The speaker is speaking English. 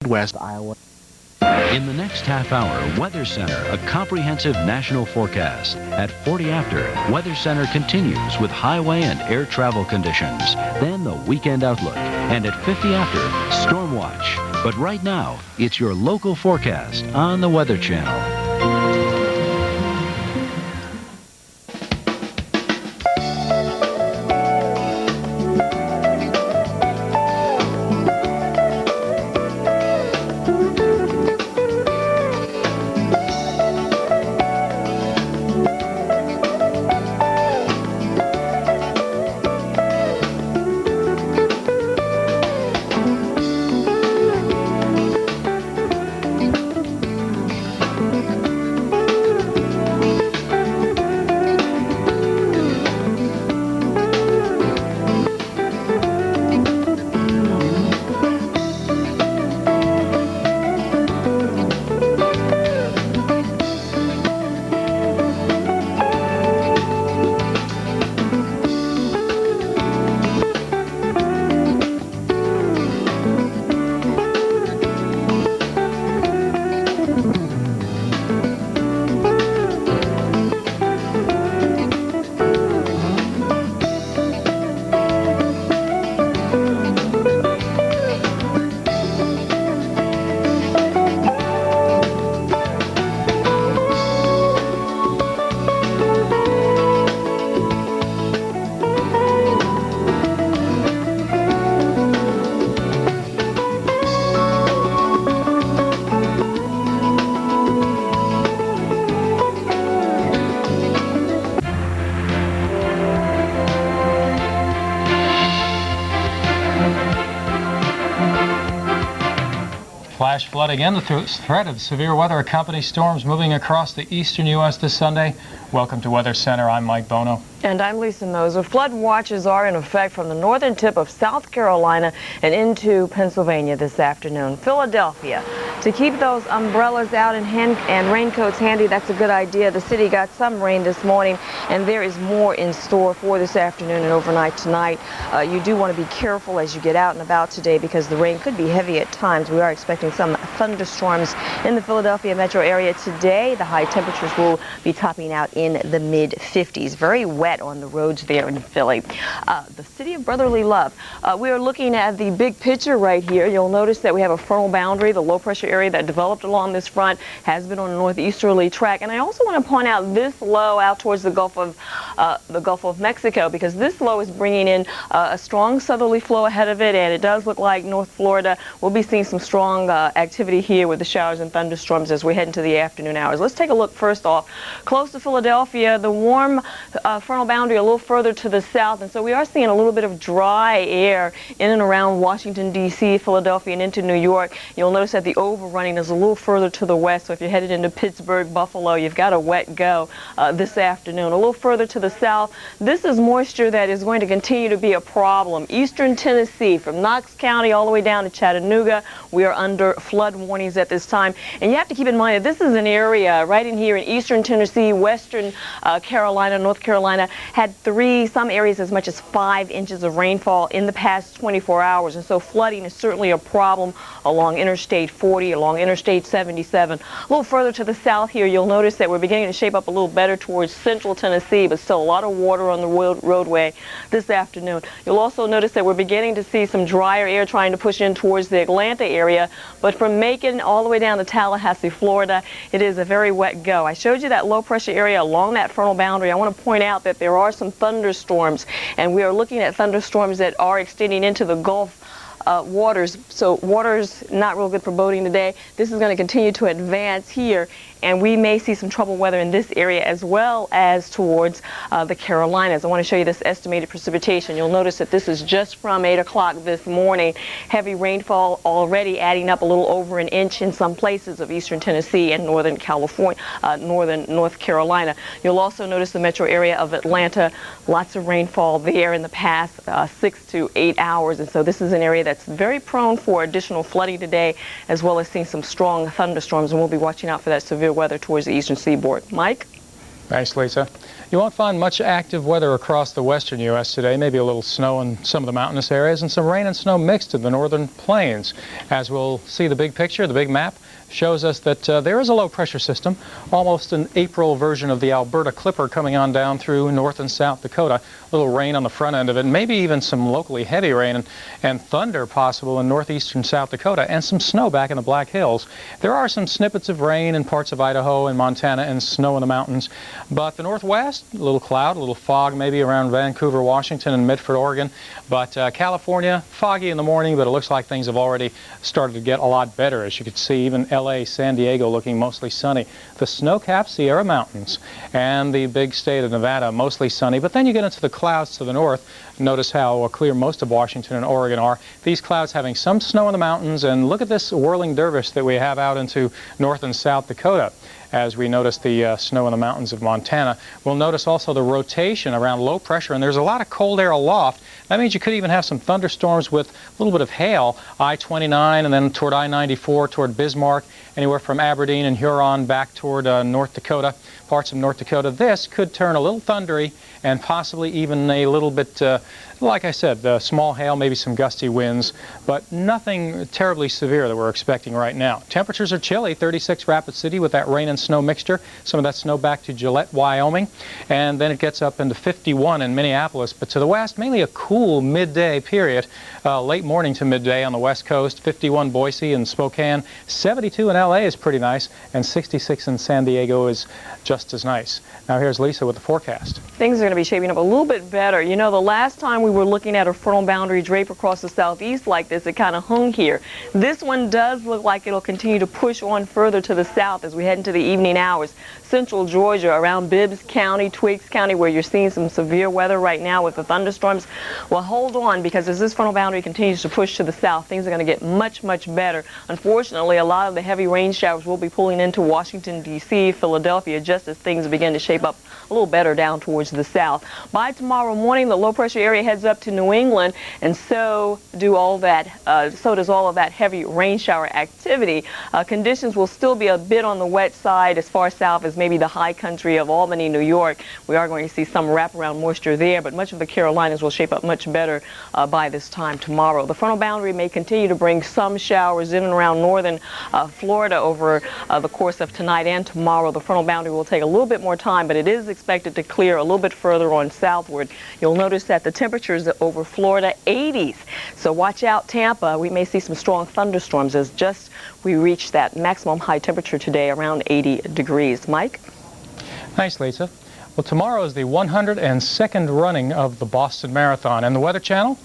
Midwest, Iowa. In the next half hour, Weather Center, a comprehensive national forecast. At 40 after, Weather Center continues with highway and air travel conditions. Then the weekend outlook. And at 50 after, Storm Watch. But right now, it's your local forecast on the Weather Channel. Flash flood again. The threat of severe weather accompanies storms moving across the eastern U.S. this Sunday. Welcome to Weather Center. I'm Mike Bono. And I'm Lisa Moser. Flood watches are in effect from the northern tip of South Carolina and into Pennsylvania this afternoon. Philadelphia, to keep those umbrellas out and raincoats handy, that's a good idea. The city got some rain this morning, and there is more in store for this afternoon and overnight tonight. You do want to be careful as you get out and about today because the rain could be heavy at times. We are expecting some thunderstorms in the Philadelphia metro area today. The high temperatures will be topping out in the mid-50s. Very wet on the roads there in Philly. The city of brotherly love. We are looking at the big picture right here. You'll notice that we have a frontal boundary. The low pressure area that developed along this front has been on a northeasterly track. And I also want to point out this low out towards the Gulf of Mexico, because this low is bringing in a strong southerly flow ahead of it, and it does look like North Florida will be seeing some strong activity here with the showers and thunderstorms as we head into the afternoon hours. Let's take a look first off. Close to Philadelphia, the warm frontal boundary a little further to the south, and so we are seeing a little bit of dry air in and around Washington, D.C., Philadelphia, and into New York. You'll notice that the overrunning is a little further to the west, so if you're headed into Pittsburgh, Buffalo, you've got a wet go this afternoon. A little further to the south, this is moisture that is going to continue to be a problem. Eastern Tennessee, from Knox County all the way down to Chattanooga, we are under flood warnings at this time. And you have to keep in mind that this is an area right in here in eastern Tennessee, western Carolina, North Carolina, had some areas as much as 5 inches of rainfall in the past 24 hours. And so flooding is certainly a problem along Interstate 40, along Interstate 77. A little further to the south here, you'll notice that we're beginning to shape up a little better towards central Tennessee, but still a lot of water on the roadway this afternoon. You'll also notice that we're beginning to see some drier air trying to push in towards the Atlanta area, but from Macon all the way down to Tallahassee, Florida, it is a very wet go. I showed you that low pressure area along that frontal boundary. I want to point out that there are some thunderstorms, and we are looking at thunderstorms that are extending into the Gulf waters. So water's not real good for boating today. This is going to continue to advance here, and we may see some trouble weather in this area as well as towards the Carolinas. I want to show you this estimated precipitation. You'll notice that this is just from 8 o'clock this morning. Heavy rainfall already adding up a little over an inch in some places of eastern Tennessee and northern California, northern North Carolina. You'll also notice the metro area of Atlanta, lots of rainfall there in the past 6 to 8 hours. And so this is an area that's very prone for additional flooding today, as well as seeing some strong thunderstorms, and we'll be watching out for that severe weather towards the eastern seaboard. Mike? Thanks, Lisa. You won't find much active weather across the western U.S. today, maybe a little snow in some of the mountainous areas and some rain and snow mixed in the northern plains. As we'll see, the big picture, the big map, shows us that there is a low-pressure system, almost an April version of the Alberta Clipper coming on down through North and South Dakota. A little rain on the front end of it, maybe even some locally heavy rain and thunder possible in northeastern South Dakota, and some snow back in the Black Hills. There are some snippets of rain in parts of Idaho and Montana and snow in the mountains, but the northwest, a little cloud, a little fog maybe around Vancouver, Washington, and Medford, Oregon. But California, foggy in the morning, but it looks like things have already started to get a lot better. As you can see, even LA, San Diego looking mostly sunny. The snow-capped Sierra Mountains and the big state of Nevada mostly sunny, but then you get into the clouds to the north. Notice how clear most of Washington and Oregon are. These clouds having some snow in the mountains, and look at this whirling dervish that we have out into North and South Dakota. As we notice the snow in the mountains of Montana. We'll notice also the rotation around low pressure, and there's a lot of cold air aloft. That means you could even have some thunderstorms with a little bit of hail, I-29 and then toward I-94 toward Bismarck, anywhere from Aberdeen and Huron back toward North Dakota, parts of North Dakota. This could turn a little thundery and possibly even a little bit, like I said, small hail, maybe some gusty winds, but nothing terribly severe that we're expecting right now. Temperatures are chilly, 36 Rapid City with that rain and snow mixture, some of that snow back to Gillette, Wyoming, and then it gets up into 51 in Minneapolis. But to the west, mainly a cool midday period, late morning to midday on the west coast, 51 Boise and Spokane, 72 in LA is pretty nice, and 66 in San Diego is just as nice. Now here's Lisa with the forecast. Things are going to be shaping up a little bit better. You know, the last time we were looking at a frontal boundary drape across the southeast like this, it kind of hung here. This one does look like it'll continue to push on further to the south as we head into the evening hours. Central Georgia, around Bibbs County, Twiggs County, where you're seeing some severe weather right now with the thunderstorms. Well, hold on, because as this frontal boundary continues to push to the south, things are going to get much, much better. Unfortunately, a lot of the heavy rain showers will be pulling into Washington, D.C., Philadelphia, just as things begin to shape up a little better down towards the south. By tomorrow morning, the low pressure area heads up to New England, and so does all of that heavy rain shower activity. Conditions will still be a bit on the wet side as far south as maybe the high country of Albany, New York. We are going to see some wraparound moisture there, but much of the Carolinas will shape up much better by this time tomorrow. The frontal boundary may continue to bring some showers in and around northern Florida over the course of tonight and tomorrow. The frontal boundary will take a little bit more time, but it is expected to clear a little bit further on southward. You'll notice that the temperatures over Florida, 80s. So watch out, Tampa. We may see some strong thunderstorms as we reach that maximum high temperature today, around 80 degrees. Mike? Thanks, Lisa. Well, tomorrow is the 102nd running of the Boston Marathon, and the Weather Channel